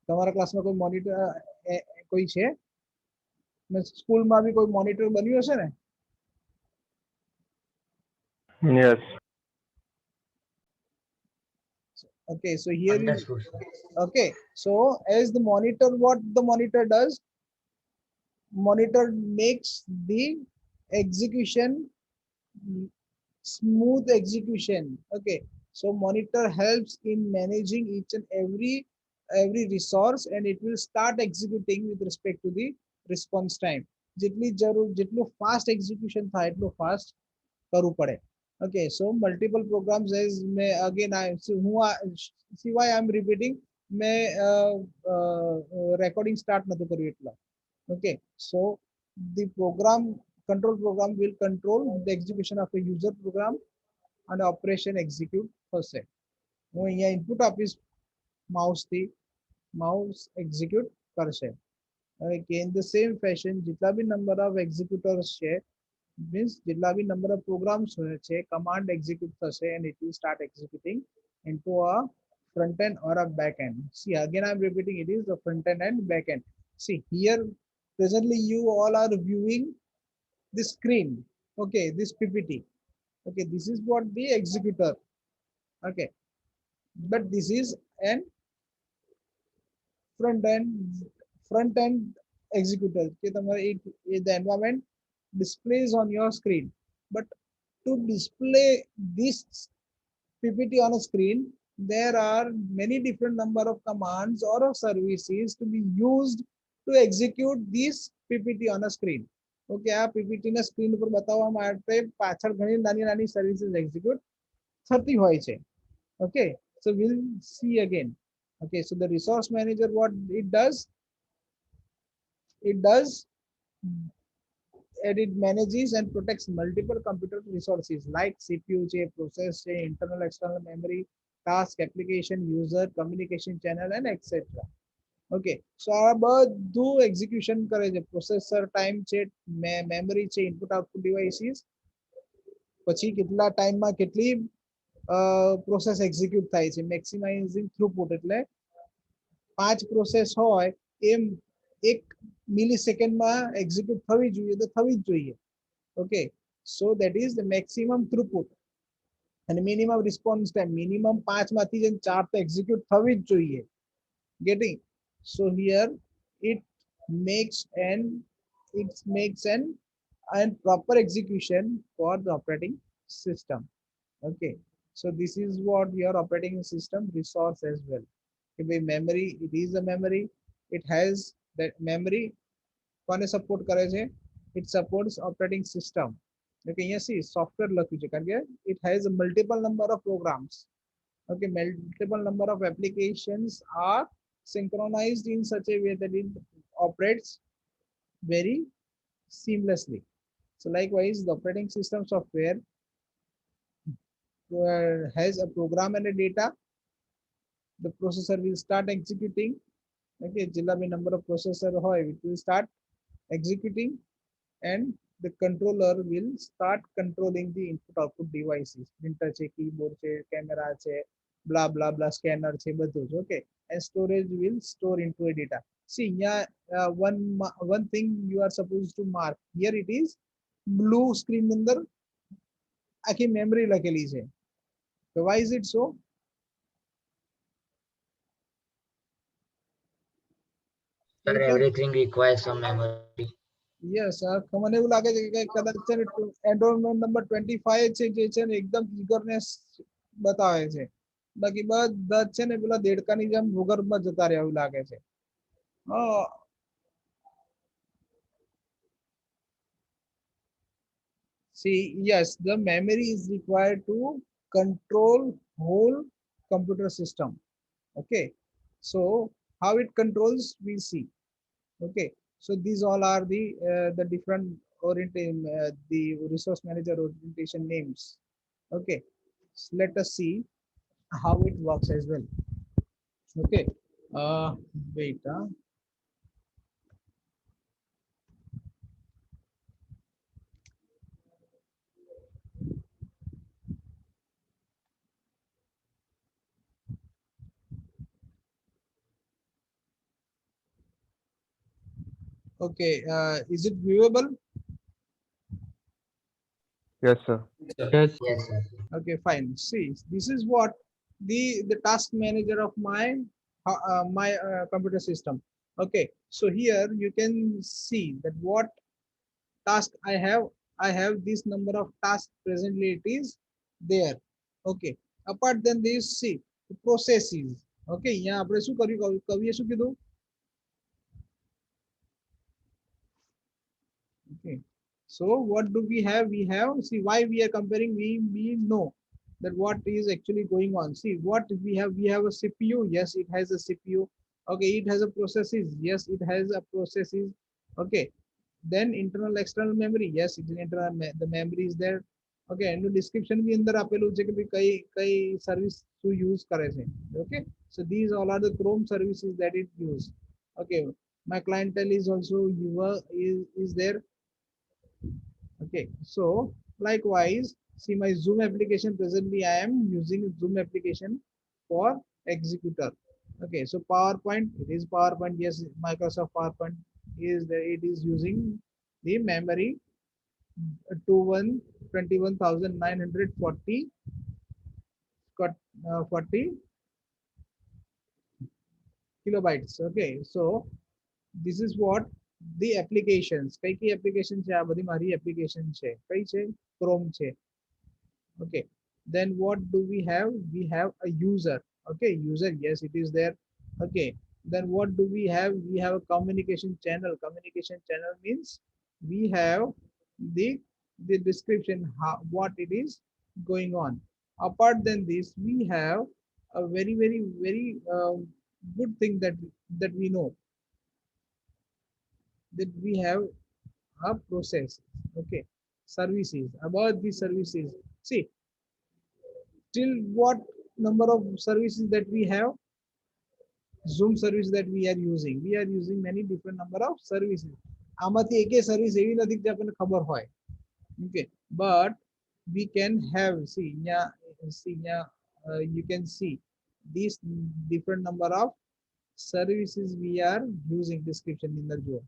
તમારા ક્લાસમાં કોઈ મોનિટર કોઈ છે? સ્કૂલમાં બી કોઈ મોનિટર બન્યું હશે ને? Yes. Okay, so here is Understood, sir. okay. So as the monitor, what the monitor does? Monitor makes the execution smooth execution. Okay, so monitor helps in managing each and every resource, and it will start executing with respect to the response time. જેટલી જરૂર જેટલું fast execution થાય એટલું fast કરવું પડે. Okay, so multiple programs as may again I so who see why I'm repeating may recording start નતું કર્યું એટલા. Okay, so the program control program will control the execution of a user program and operation execute થશે. હું અહીંયા input આપીશ mouse થી mouse execute કરશે. Okay, in the same fashion જેટલા બી number of executors છે means જેટલા બી number of programs છે command execute થશે and it will start executing into a front end or a back end. See again I'm repeating, it is the front end and back end. See here presently you all are viewing the screen. Okay, this PPT. Okay, this is what the executor. Okay, but this is an front end executor. Okay, the environment displays on your screen, but to display this PPT on a screen, there are many different number of commands or of services to be used to execute this PPT on a screen. Okay, આ PPT ના screen ઉપર બતાવવા માટે પાછળ ઘણી નાની નાની services execute થતી હોય છે. Okay, so we'll see again. Okay, so the resource manager, what it does, and it manages and protects multiple computer resources like CPU, process, internal external memory, task, application, user, communication channel, and etc. Okay, so આ બધું execution કરે છે. Processor time છે, memory છે, input output devices, પછી કેટલા ટાઈમમાં કેટલી પ્રોસેસ એક્ઝિક્યુટ થાય છે, મેક્સિમાઇઝિંગ થ્રુપુટ એટલે 5 પ્રોસેસ હોય એમ 1 મિલી સેકન્ડમાં એક્ઝિક્યુટ થવી જોઈએ તો થવી જ જોઈએ. Okay, so that is the maximum throughput અને મિનિમમ રિસ્પોન્સ ટાઈમ મિનિમમ 5 માંથી 4 તો એક્ઝિક્યુટ થવી જ જોઈએ. Getting? So here it makes an proper execution for the operating system. Okay, so this is what your operating system resource as well. Okay, memory, it is a memory, it has that memory. કોને support કરે છે? It supports operating system. Okay, અહીંયા see software લખ્યું છે કારણ કે it has a multiple number of programs. Okay, multiple number of applications are synchronized in such a way that it operates very seamlessly. So likewise, the operating system software has a program and a data. The processor will start executing. Okay, જેટલા બી number of processor હોય it will start executing, and the controller will start controlling the input output devices. Printer છે, keyboard છે, camera છે, blah blah blah, scanner છે, બધું જ. Okay, and storage will store into a data. See here, one thing you are supposed to mark here, it is blue screen ની અંદર આખી memory લખેલી છે. So why is it so? Sir, everything requires some memory. Yes, મને એવું લાગે છે કે કદાચ છે ને એન્રોલમેન્ટ નંબર 25 છે જે છે ને એકદમ ઈગરનેસ બતાવે છે, બાકી બધા છે ને પેલા દેડકાની જેમ ભૂગર્ભમાં જતા રહ્યા એવું લાગે છે. See, yes, the memory is required to control whole computer system. Okay, so how it controls, we see. Okay, so these all are the different orientation, the resource manager orientation names. Okay, so let us see how it works as well. Okay, wait. Okay, is it viewable? Yes, sir. Yes. Yes, sir. Okay, fine. See, this is what the task manager of my computer system. Okay, so here you can see that what task I have. I have this number of tasks presently. It is there. Okay. Apart than this, see the processes. Okay, यहाँ આપણે શું કર્યું કવિએ શું કીધું? Okay. So what do we have? We have, see why we are comparing, we know that what is actually going on. See what we have a CPU. Yes, it has a CPU. Okay, it has a processes. Yes, it has a processes. Okay. Then internal external memory. Yes, it is internal the memory is there. Okay, and the description bhi અંદર આપેલું છે કે ભઈ કઈ service to use કરે છે. Okay, so these all are the Chrome services that it use. Okay, my clientele is also is there. Okay, so likewise, see my Zoom application. Presently I am using Zoom application for executor. Okay, so PowerPoint, it is PowerPoint. Yes, Microsoft PowerPoint is there. It is using the memory 21,940 40 kilobytes. Okay, so this is what the applications. કઈ application છે? આ બધી મારી application છે. કઈ છે? Chrome છે. Okay, then what do we have? We have a user. Okay, user, yes, it is there. Okay, then what do we have? We have a communication channel. Communication channel means we have the description, how what it is going on. Apart than this, we have a very good thing that we know, that we have a process. Okay, services. About the services, see till what number of services that we have. Zoom service that we are using many different number of services. આમાંથી એકે service એવી નથી કે આપણને ખબર હોય. Okay, but we can have, see you can see these different number of services we are using. Description in the job.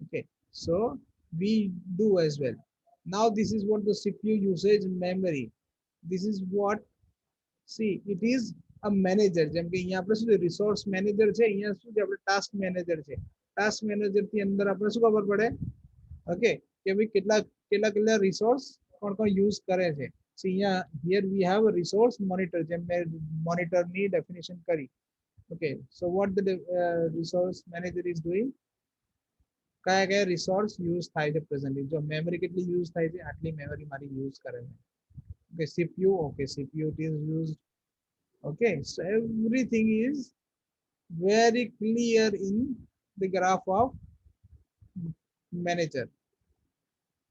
Okay, so we do as well. Now this is what the CPU usage memory. This is what, see it is a manager. જેમ કે અહીંયા આપણે શું છે, resource manager છે, અહીંયા શું છે, આપણે task manager છે. task manager થી અંદર આપણે શું ખબર પડે? Okay, કે ભાઈ કેટલા resource કોણ use કરે છે. See here we have a resource monitor. જેમ મેં monitor ની definition કરી. Okay, so what the resource manager is doing? કયા resource use થાય છે presently. જો memory કેટલી use થાય છે, આટલી memory મારી use કરે છે. Okay, CPU, okay, CPU it is used. Okay, so everything is very clear in the graph of manager,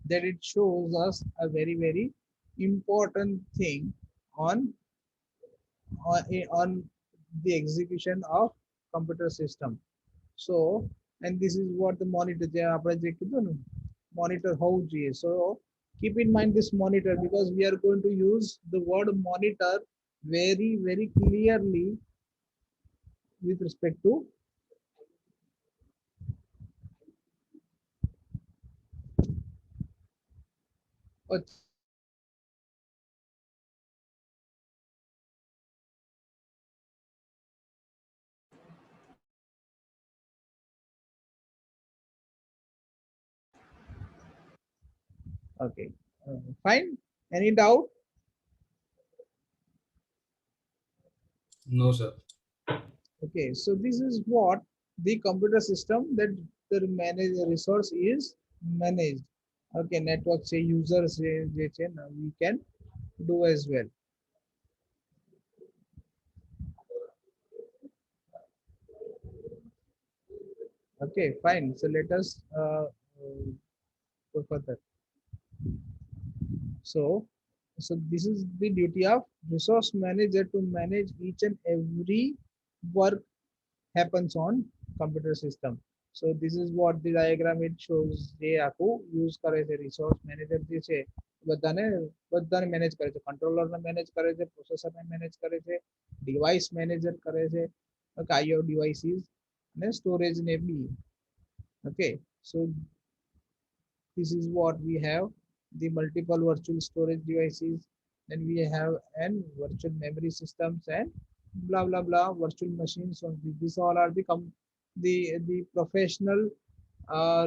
that it shows us a very important thing on on the execution of computer system. So, and this is what the monitor જે આપણે જે કીધું ને monitor હોવું જોઈએ. So keep in mind this monitor, because we are going to use the word monitor very clearly with respect to okay, fine. Any doubt? No, sir. Okay, so this is what the computer system, that the resource is managed. Okay, network say users we can do as well. Okay, fine. So let us go further. So this is the duty of resource manager, to manage each and every work happens on computer system. So this is what the diagram it shows. જે આખું use કરે છે resource manager જે છે બધાને manage કરે છે, controller ને manage કરે છે, processor ને manage કરે છે, device manager કરે છે, IO devices અને storage ને બી. Okay, so this is what we have, the multiple virtual storage devices, then we have and virtual memory systems and blah blah blah virtual machines. So these all are the professional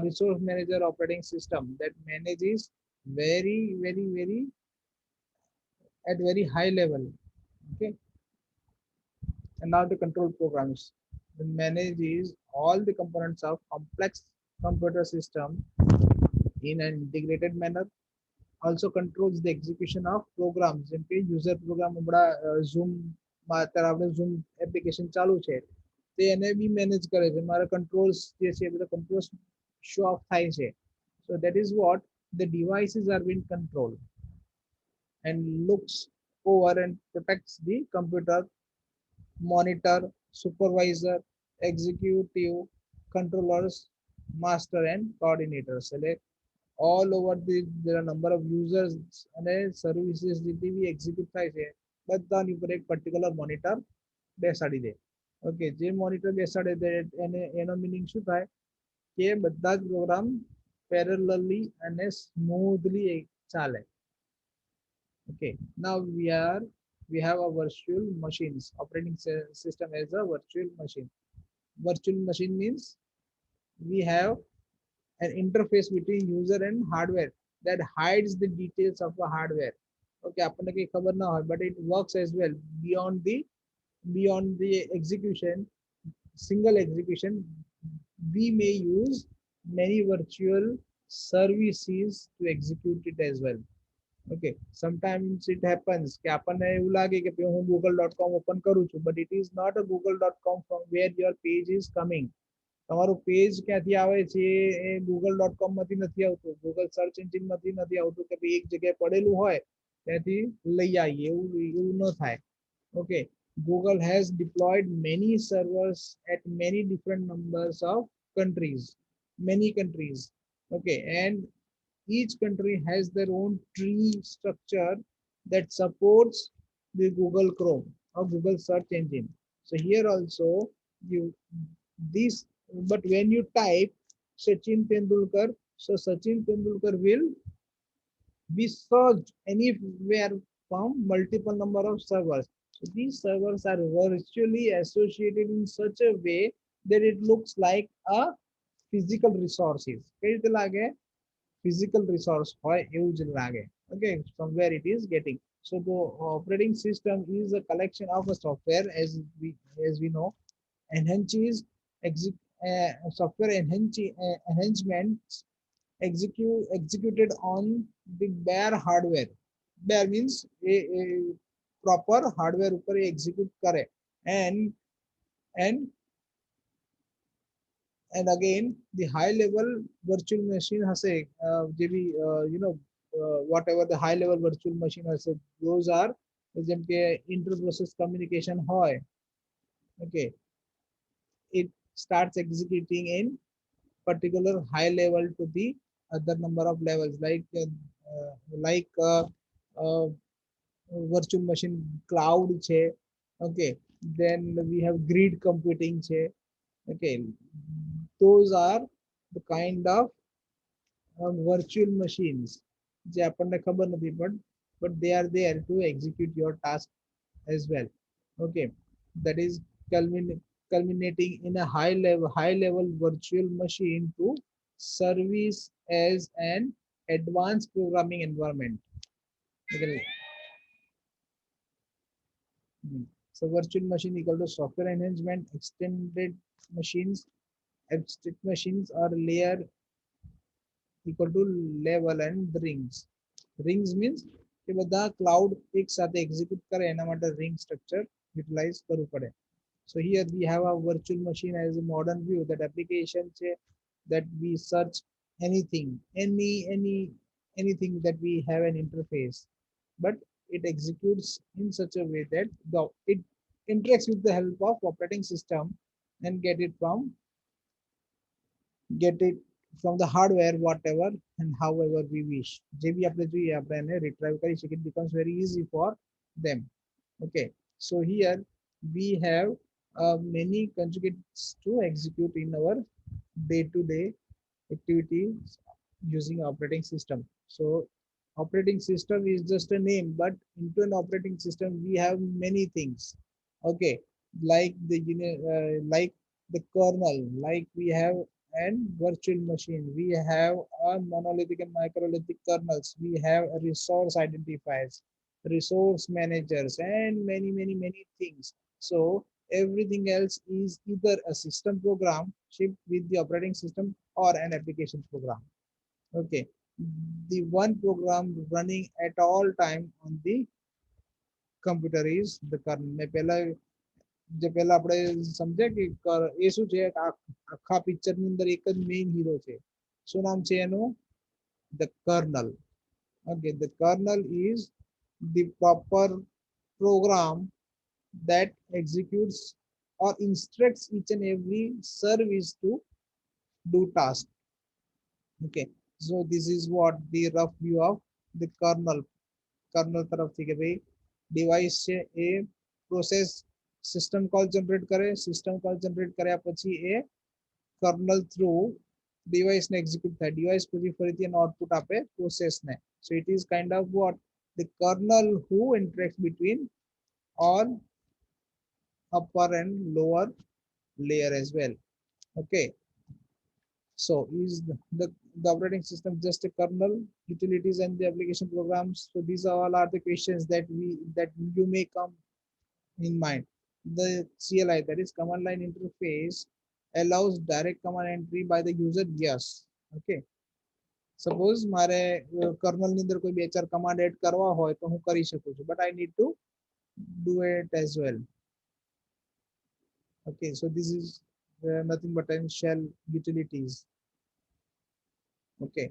resource manager operating system that manages very at very high level. Okay, and now the control programs that manages all the components of complex computer system in an integrated manner, also controls the execution of programs જેમ કે user program હમણાં zoom માં અત્યારે આપણે zoom application ચાલુ છે તે એને બી મેનેજ કરે છે મારા controls જે છે એ બધા controls show off થાય છે. So that is what the devices are being controlled and looks over and protects the computer, monitor, supervisor, executive, controllers, master and coordinators. એટલે all over there are number of users અને services જેટલી બી execute થાય છે બધાની ઉપર એક particular monitor બેસાડી દે. Okay, જે મોનિટર બેસાડે એને એનો મિનિંગ શું થાય કે બધા જ પ્રોગ્રામ પેરેલલી અને સ્મૂથલી ચાલે. Okay, now we have a virtual machines operating system as a virtual machine. Virtual machine means we have an interface between user and hardware that hides the details of the hardware. Okay, આપણને કઈ ખબર ના હોય but it works as well beyond the execution, single execution. We may use many virtual services to execute it as well. Okay, sometimes it happens કે આપણને એવું લાગે કે હું google.com open કરું છું but it is not a google.com from where your page is coming. તમારું page ક્યાંથી આવે છે એ google.com માંથી નથી આવતું, ગૂગલ સર્ચ એન્જિન માંથી નથી આવતું કે ભાઈ એક જગ્યાએ પડેલું હોય ત્યાંથી લઈ આવીએ એવું ન થાય. Okay, Google has deployed many servers at many different numbers of countries, many countries. Okay, and each country has their own tree structure that supports the Google Chrome or Google search engine. So here also you this, but when you type Sachin Tendulkar, so Sachin Tendulkar will be searched anywhere from multiple number of servers. So these servers are virtually associated in such a way that it looks like a physical resources. કઈ રીતે લાગે? Physical resource હોય એવું જ લાગે. Okay, from where it is getting. So the operating system is a collection of a software as we know, enhances software enhancements executed on the bare hardware. Bare means a proper hardware ઉપર execute કરે and again the high level virtual machine હશે જે બી you know whatever the high level virtual machine હશે those are જેમ કે inter process communication હોય. Okay, it starts executing in particular high level to the other number of levels like uh, virtual machine cloud છે. Okay, then we have grid computing છે. Okay, those are the kind of virtual machines જે આપણને ખબર નથી but they are there to execute your task as well. Okay, that is culminating in a high level virtual machine to service as an advanced programming environment. Okay. So virtual machine equal to software enhancement, extended machines, abstract machines are layer equal to level and rings. Rings means કે બધા cloud એક સાથે execute કરે એના માટે ring structure utilize કરવું પડે. So here we have a virtual machine as a modern view that application છે that we search anything anything that we have an interface, but it executes in such a way that it interacts with the help of operating system and get it from the hardware whatever and however we wish. જે બી આપણે જોઈએ આપણે એને retrieve કરી શકીએ. It becomes very easy for them. Okay, so here we have many conjugates to execute in our day-to-day activities using operating system. So operating system is just a name, but into an operating system we have many things. Okay, like like the kernel, like we have an virtual machine, we have a monolithic and microlithic kernels, we have a resource identifiers, resource managers, and many things. So everything else is either a system program shipped with the operating system or an application program. Okay, the one program running at all time on the computer is the kernel. મેં પહેલા જે પહેલા આપણે સમજ્યા કે એ શું છે આખા પિક્ચર ની અંદર એક જ મેઇન હીરો છે શું નામ છે એનું the kernel. Okay, the kernel is the proper program that executes or instructs each and every service to do task. Okay, so this is what the rough view of the kernel. Kernel તરફથી કે ભાઈ device છે એ process system call generate કરે, system call generate કર્યા પછી એ kernel through device ને execute થાય, device પછી ફરીથી એનો output આપે process ને. So it is kind of what the kernel who interacts between all upper and lower layer as well. Okay, so is the operating system just a kernel, utilities and the application programs? So these all are the questions that you may come in mind. The CLI, that is command line interface, allows direct command entry by the user. Yes. Okay, suppose મારે kernel ની અંદર કોઈ બે ચાર command add કરવા હોય તો હું કરી શકું છું, but I need to do it as well. Okay, so this is nothing but an shell utilities. Okay,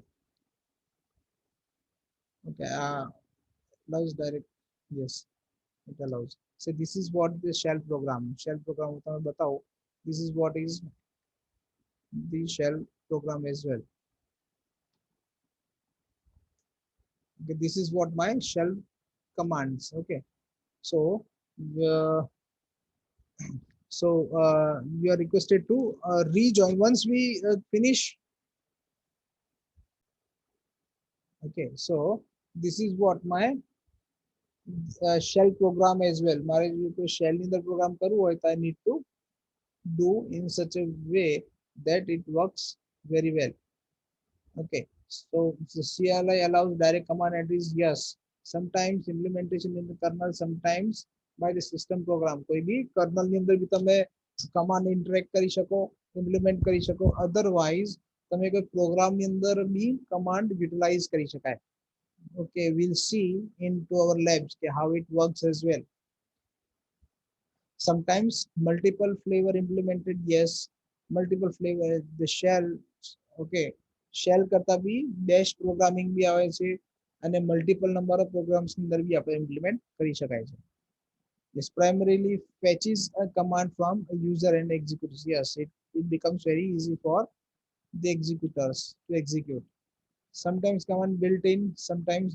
okay, allows direct, yes, it allows. So this is what the shell program હું તમને બતાવું. This is what is the shell program as well. Okay, this is what my shell commands. Okay, so uh, you are requested to rejoin once we finish. Okay, so this is what my shell program as well. મારે જો કોઈ shell ની અંદર program કરવું હોય તો I need to do in such a way that it works very well. Okay, so the CLI allows direct command entries. Yes, sometimes implementation in the kernel, sometimes by the system program. કોઈ બી kernel ની અંદર બી તમે command interact કરી શકો, implement કરી શકો. Otherwise તમે કોઈ program ની અંદર બી command utilize કરી શકાય. Okay, we'll see into our labs how it works as well. Sometimes multiple flavor implemented. Yes, multiple flavor, the shell. Okay, shell કરતા બી dash programming બી આવે છે અને multiple number of programs ની અંદર બી આપણે implement કરી શકાય છે. This primarily fetches a command from a user and executes. Yes, it becomes very easy for the executors to execute. Sometimes command built in, sometimes